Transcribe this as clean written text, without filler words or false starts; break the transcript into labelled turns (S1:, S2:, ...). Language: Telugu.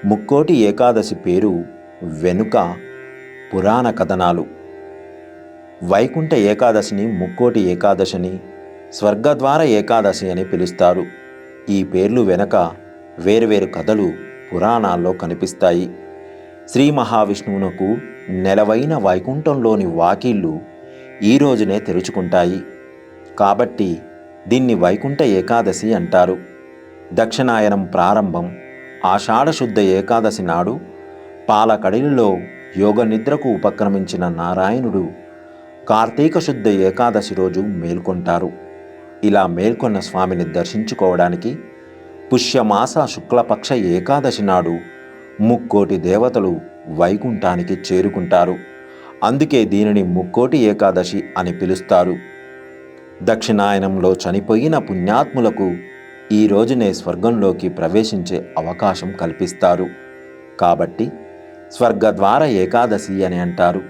S1: ముక్కోటి ఏకాదశి పేరు వెనుక పురాణ కథనాలు. వైకుంఠ ఏకాదశిని ముక్కోటి ఏకాదశిని, స్వర్గద్వార ఏకాదశి అని పిలుస్తారు. ఈ పేర్లు వెనక వేర్వేరు కథలు పురాణాల్లో కనిపిస్తాయి. శ్రీ మహావిష్ణువునకు నెలవైన వైకుంఠంలోని వాకిళ్ళు ఈ రోజునే తెరుచుకుంటాయి. కాబట్టి దీన్ని వైకుంఠ ఏకాదశి అంటారు. దక్షిణాయనం ప్రారంభం ఆషాఢశుద్ధ ఏకాదశి నాడు పాలకడలిలో యోగనిద్రకు ఉపక్రమించిన నారాయణుడు కార్తీక శుద్ధ ఏకాదశి రోజు మేల్కొంటారు. ఇలా మేల్కొన్న స్వామిని దర్శించుకోవడానికి పుష్యమాస శుక్లపక్ష ఏకాదశి నాడు ముక్కోటి దేవతలు వైకుంఠానికి చేరుకుంటారు. అందుకే దీనిని ముక్కోటి ఏకాదశి అని పిలుస్తారు. దక్షిణాయనంలో చనిపోయిన పుణ్యాత్ములకు ఈ రోజునే స్వర్గంలోకి ప్రవేశించే అవకాశం కల్పిస్తారు. కాబట్టి స్వర్గద్వార ఏకాదశి అని అంటారు.